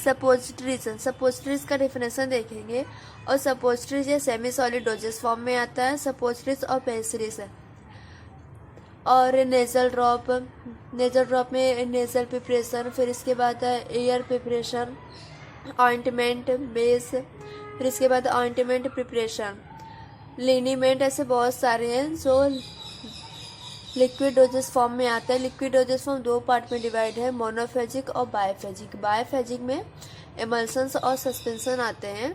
Suppositories का definition देखेंगे। और सपोजिटरीज या सेमी सॉलिड डोजेस फॉर्म में आता है, सपोजिटरीज और पेस्ट्रीज है। और नेजल ड्रॉप में नेजल प्रिपरेशन, फिर इसके बाद एयर प्रिपरेशन, ऑइंटमेंट बेस, फिर इसके बाद ऑइंटमेंट प्रिपरेशन, लिनीमेंट, ऐसे बहुत सारे हैं जो लिक्विड डोजेस फॉर्म में आता है। लिक्विड डोजेस फॉर्म दो पार्ट में डिवाइड है, मोनोफेजिक और बायोफेजिक। बायोफेजिक में एमल्सन्स और सस्पेंशन आते हैं।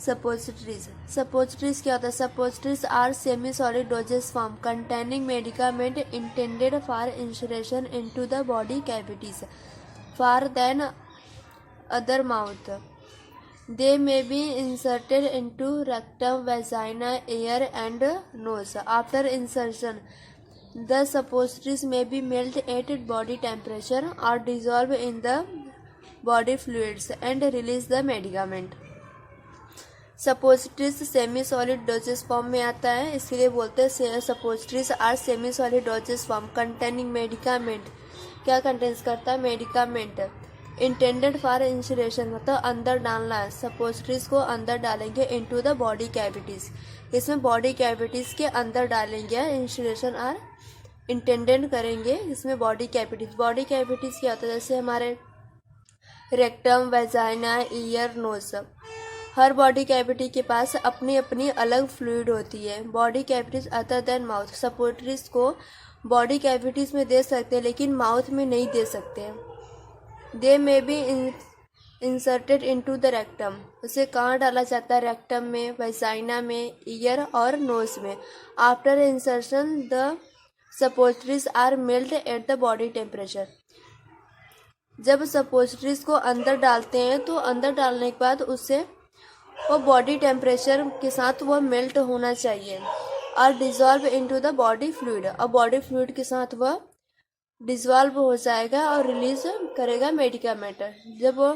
सपोजिटरीज क्या होता है? Suppositories are semi solid doses form containing medicament intended for insertion into the body cavities for then other mouth. They may be inserted into rectum, vagina, ear and nose. After insertion, the suppositories may be melted at body temperature or dissolve in the body fluids and release the medicament. Suppositories semi solid doses form में आता है, इसलिए बोलते हैं suppositories are semi solid doses form containing medicament. क्या contains करता है? Medicament intended for इंसरेशन, मतलब अंदर डालना है। सपोजिटरीज को अंदर डालेंगे इनटू द बॉडी कैविटीज, इसमें बॉडी कैविटीज के अंदर डालेंगे। इंसरेशन आर इंटेंडेड करेंगे इसमें बॉडी कैविटीज। बॉडी कैविटीज क्या होता है? जैसे हमारे रेक्टम, वेजाइना, ईयर, नोज। हर बॉडी कैविटी के पास अपनी अपनी अलग फ्लूइड होती है। Body cavities other than mouth. Suppositories को बॉडी कैविटीज में दे सकते हैं लेकिन माउथ में नहीं दे सकते। They may be inserted into the rectum, उसे कहाँ डाला जाता है? रेक्टम में, वेजाइना में, ईयर और नोज में। After insertion the suppositories are melt at the body temperature. जब सपोजिटरीज को अंदर डालते हैं तो अंदर डालने के बाद उससे वो बॉडी टेम्परेचर के साथ वो मेल्ट होना चाहिए और dissolve into the body fluid, और बॉडी फ्लूइड के साथ वह डिजॉल्व हो जाएगा और रिलीज करेगा मेडिकामेंट। जब वो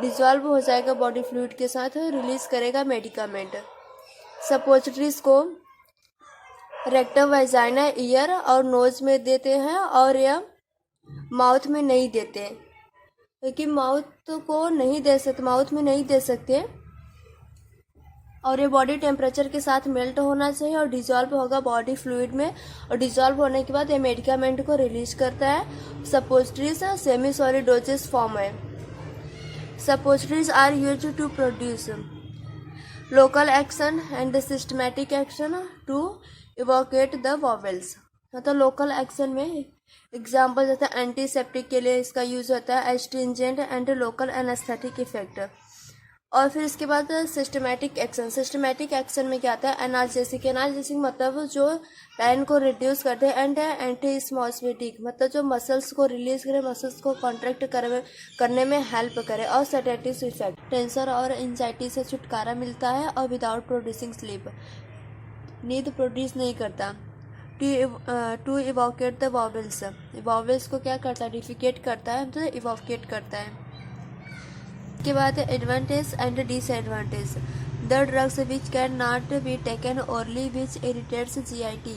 डिजॉल्व हो जाएगा बॉडी फ्लूइड के साथ, रिलीज करेगा मेडिकामेंट। सपोजिटरीज को रेक्टम, वेजाइना, ईयर और नोज में देते हैं और या माउथ में नहीं देते, क्योंकि माउथ को नहीं दे सकते, माउथ में नहीं दे सकते। और ये बॉडी टेम्परेचर के साथ मेल्ट होना चाहिए और डिजॉल्व होगा बॉडी फ्लूइड में, और डिजॉल्व होने के बाद ये मेडिकामेंट को रिलीज करता है। Suppositories semi solid doses form है। Suppositories are used to produce local action and systematic action to evacuate the bowels. मतलब लोकल एक्शन में एग्जाम्पल जैसे एंटीसेप्टिक के लिए इसका यूज होता है, astringent and local anaesthetic effect. और फिर इसके बाद सिस्टमैटिक एक्शन। सिस्टमैटिक एक्शन में क्या आता है? एनाल्जेसिक। एनाल्जेसिक मतलब जो पेन को रिड्यूस करते हैं, एंड एंटी स्मॉस्मेटिक मतलब जो मसल्स को रिलीज करे, मसल्स को कॉन्ट्रैक्ट करने में हेल्प करे। और सेडेटिव इफेक्ट, टेंशन और एंजाइटी से छुटकारा मिलता है। और विदाउट प्रोड्यूसिंग स्लीप, नींद प्रोड्यूस नहीं करता। To evacuate the vowels, vowels को क्या करता है? डिफिकेट करता है, तो इवोकेट करता है। के बाद advantage and disadvantage. The drugs which can not be taken orally which irritates GIT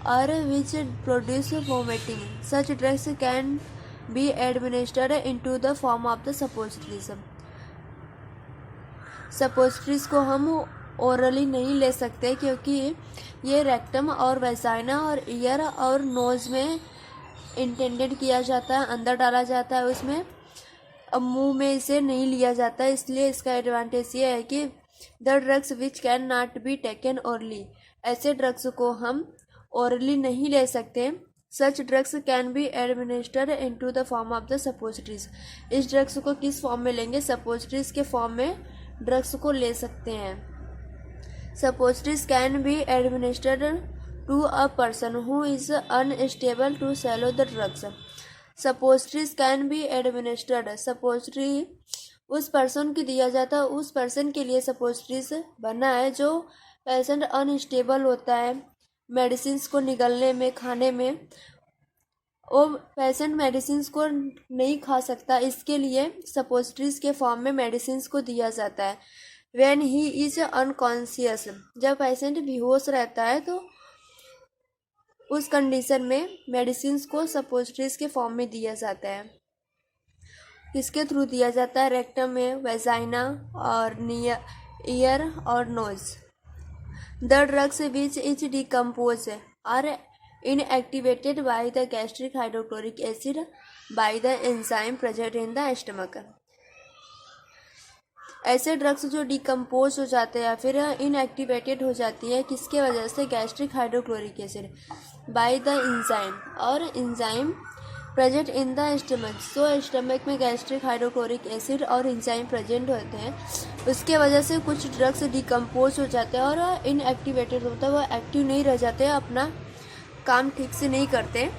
और which produce vomiting, such drugs can be administered into the form of the suppositories. Suppositories को हम ओरली नहीं ले सकते क्योंकि ये रेक्टम और vagina और ईयर और नोज में इंटेंडेड किया जाता है, अंदर डाला जाता है उसमें। अब मुंह में इसे नहीं लिया जाता, इसलिए इसका एडवांटेज ये है कि the drugs which can not be taken orally, ऐसे ड्रग्स को हम ओरली नहीं ले सकते। Such drugs can be administered into the form of the suppositories. इस ड्रग्स को किस फॉर्म में लेंगे? सपोजिटरीज के फॉर्म में ड्रग्स को ले सकते हैं। Suppositories can be administered to a person who is unable to swallow the drugs. Suppositories can be administered, suppository उस पर्सन को दिया जाता है, उस पर्सन के लिए सपोजिटरीज बना है जो पेशेंट अनस्टेबल होता है मेडिसिन को निगलने में, खाने में। वो पेशेंट मेडिसिन को नहीं खा सकता, इसके लिए सपोजिटरीज के फॉर्म में मेडिसिन को दिया जाता है। व्हेन ही इज अनकॉन्शियस, जब पेशेंट बेहोश रहता है तो उस कंडीशन में मेडिसिन को सपोजिटरीज के फॉर्म में दिया जाता है। किसके थ्रू दिया जाता है? रेक्टम में, वेजाइना और ईयर और nose. The drugs which is decompose or inactivated by the gastric hydrochloric acid by the enzyme present in the stomach. ऐसे ड्रग्स जो डिकम्पोज हो जाते हैं या फिर इनएक्टिवेटेड हो जाती है किसके वजह से? Gastric hydrochloric acid by the enzyme, और enzyme present in the stomach. So stomach में गैस्ट्रिक हाइड्रोक्लोरिक एसिड और एंजाइम प्रेजेंट होते हैं, उसके वजह से कुछ ड्रग्स डिकम्पोज हो जाते हैं और इनएक्टिवेटेड होता है, वो एक्टिव नहीं रह जाते, अपना काम ठीक से नहीं करते।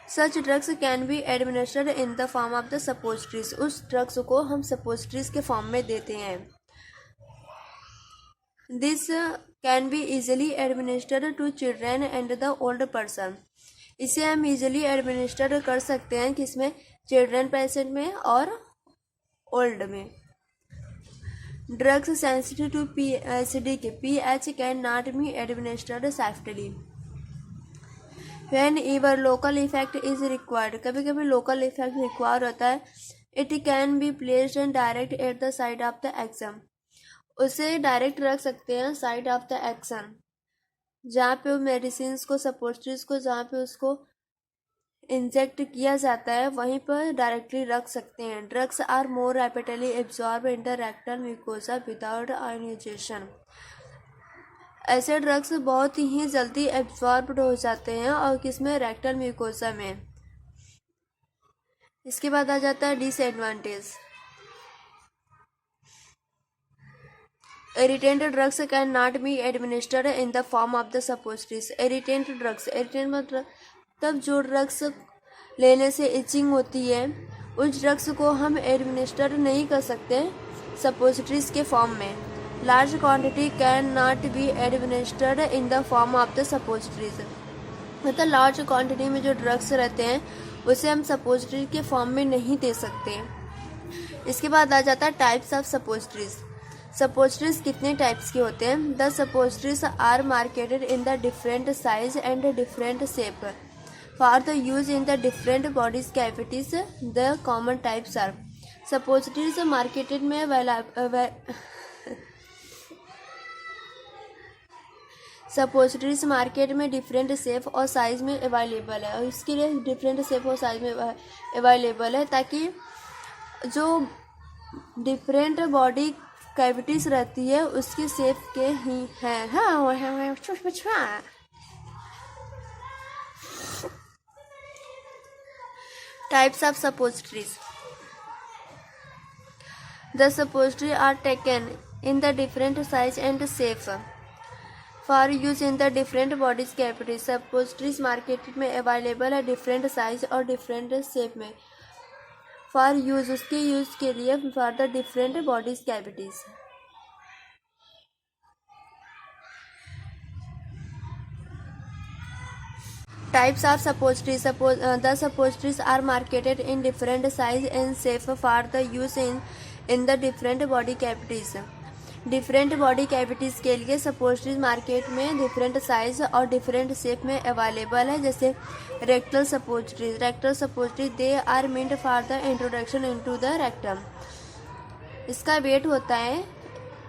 Such drugs can be administered in the form of the suppositories. उस ड्रग्स को हम सपोजिटरीज के फॉर्म में देते हैं। This can be easily administered to children and the old person. इसे हम इजिली एडमिनिस्टर कर सकते हैं किसमें? चिल्ड्रन पेशेंट में और ओल्ड में। Drugs sensitive to acidic pH can not be administered softly whenever local effect is required. कभी कभी लोकल इफेक्ट रिक्वायर होता है। It can be placed and direct at the side of the action. उसे direct रख सकते हैं side of the action, जहाँ पे मेडिसिन को, सपोजिटरीज को, जहाँ पे उसको इंजेक्ट किया जाता है वहीं पर डायरेक्टली रख सकते हैं। Drugs are more rapidly absorb in the rectal mucosa without ionization. ऐसे ड्रग्स बहुत ही जल्दी एब्जॉर्ब्ड हो जाते हैं और किसमें? रेक्टल म्यूकोसा में। इसके बाद आ जाता है disadvantage. Irritant drugs can not be administered in the form of the suppositories. Irritant drugs, irritant मतलब तब जो ड्रग्स लेने से इचिंग होती है, उस ड्रग्स को हम एडमिनिस्टर नहीं कर सकते सपोजिटरीज के फॉर्म में। Large quantity can not be administered in the form of the suppositories. मतलब लार्ज क्वांटिटी में जो ड्रग्स रहते हैं उसे हम सपोजिटरी के फॉर्म में नहीं दे सकते। इसके बाद आ जाता है टाइप्स ऑफ सपोजिटरीज। सपोजिटरीज कितने टाइप्स के होते हैं? The suppositories are marketed in the different size and different shape for the use in the different bodies cavities. The common types are. Suppositories marketed में सपोजिटरीज मार्केट में different shape और size में available है, और इसके लिए different shape और size में अवेलेबल है ताकि जो डिफरेंट बॉडी कैविटीज रहती है उसकी शेप के ही हैं। Types of suppositories. The suppository are taken in the different size and shape for use in the different bodies cavities. Suppositories market में अवेलेबल है डिफरेंट साइज और डिफरेंट शेप में, फॉर यूज उसके यूज के लिए, for the different bodies cavities. Types of suppositories. The suppositories are marketed in different size and shape for the use in the different body cavities. Different body cavities के लिए suppositories market में different size और different shape में available है, जैसे rectal suppositories. Rectal suppository they are meant for the introduction into the rectum. इसका weight होता है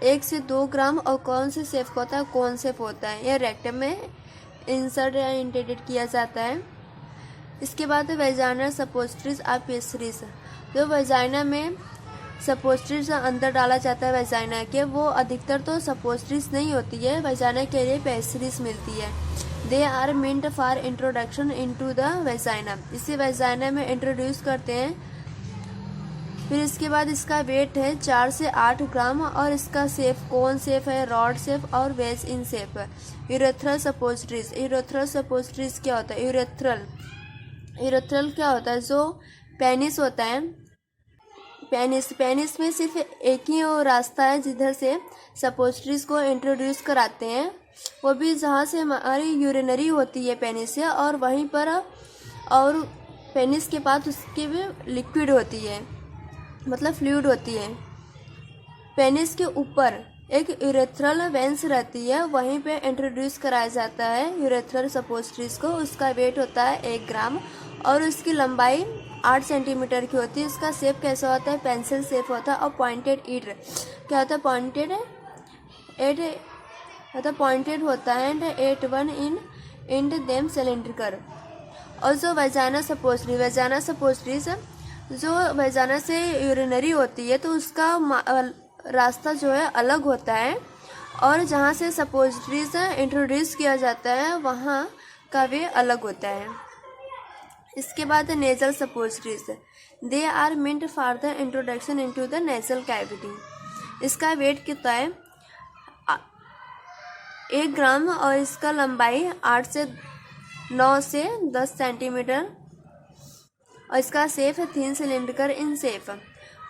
1 से 2 ग्राम और कौन से शेप का होता है? कौन शेप होता है, यह रेक्टम में इंसर्ट या इंटेडेड किया जाता है। इसके बाद वेजाइनल सपोजिटरीज और पेस्ट्रीज। जो वेजाइना में सपोजिटरीज अंदर डाला जाता है वेजाइना के, वो अधिकतर तो सपोजिटरीज नहीं होती है, वेजाइना के लिए पेस्ट्रीज मिलती है। They are meant for introduction into the vagina. इसे वेजाइना में इंट्रोड्यूस करते हैं। फिर इसके बाद इसका वेट है 4 से 8 ग्राम और इसका शेप कोन शेप है, रॉड शेप और ways in shape. Urethral suppositories. Urethral suppositories क्या होता है? यूरेथ्रल क्या होता है? जो पेनिस होता है, पेनिस में सिर्फ एक ही वो रास्ता है जिधर से सपोजिटरीज को इंट्रोड्यूस कराते हैं, वो भी जहाँ से हमारी यूरिनरी होती है पेनिस से, और वहीं पर और पेनिस के पास उसकी भी लिक्विड होती है, मतलब फ्लूइड होती है। पेनिस के ऊपर एक यूरेथ्रल वेंस रहती है, वहीं पे इंट्रोड्यूस कराया जाता है यूरेथ्रल सपोजिटरीज को। उसका वेट होता है 1 ग्राम और उसकी लंबाई 8 सेंटीमीटर की होती है। इसका शेप कैसा होता है, पेंसिल शेप होता है। और पॉइंटेड ईड क्या होता है, पॉइंटेड होता है and 8 one in them cylindrical. और जो वजाना सपोस्ट्रीज जो वजाना से यूरिनरी होती है तो उसका रास्ता जो है अलग होता है, और जहाँ से सपोस्ट्रीज इंट्रोड्यूस किया जाता है वहाँ का वे अलग होता है। इसके बाद nasal suppositories, they are meant for the introduction into the nasal cavity. इसका वेट कितना है, 1 ग्राम, और इसका लंबाई 9 से 10 सेंटीमीटर, और इसका शेप है थिन सिलेंडर इन शेप।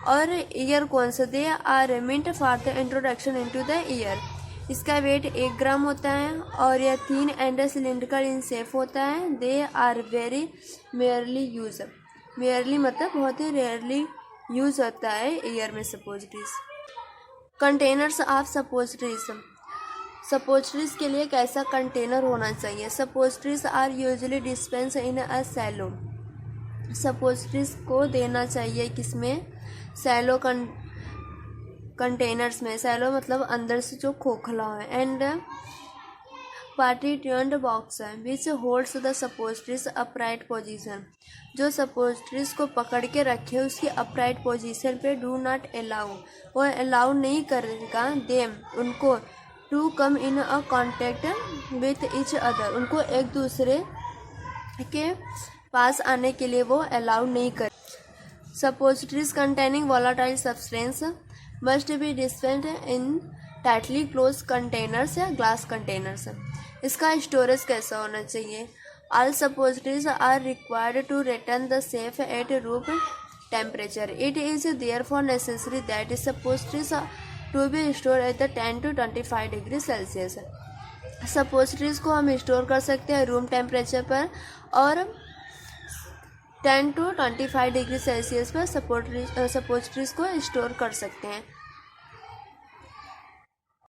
और ईयर कौन सा, they are meant for the introduction into the ear. इसका वेट 1 ग्राम होता है और यह thin and cylindrical in shape होता है। They are very rarely use, rarely मतलब बहुत ही रेयरली यूज होता है ईयर में सपोस्ट्रीज। कंटेनर्स ऑफ सपोस्ट्रीज के लिए कैसा कंटेनर होना चाहिए। Suppositories are usually dispense in a shallow, suppositories को देना चाहिए किसमें, सैलो कंटेनर्स में। सैलो मतलब अंदर से जो खोखला है। एंड पार्टीट्यून्ड बॉक्स है which holds the suppositories upright position, जो सपोस्ट्रीज को पकड़ के रखे उसकी अपराइट पोजीशन पे। डू नॉट अलाउ, वो अलाउ नहीं करेगा देम उनको, to come in a contact with each other, उनको एक दूसरे के पास आने के लिए वो अलाउ नहीं कर। Suppositories containing volatile substance must be dispensed in tightly close containers या ग्लास कंटेनर्स। इसका स्टोरेज कैसा होना चाहिए। All suppositories are required to return the safe at room temperature. It is therefore necessary that suppositories to be store at the 10 to 25 degree Celsius. Suppositories को हम store कर सकते हैं रूम टेम्परेचर पर, और 10 to 25 डिग्री सेल्सियस पर सपोस्ट्रीज को store कर सकते हैं।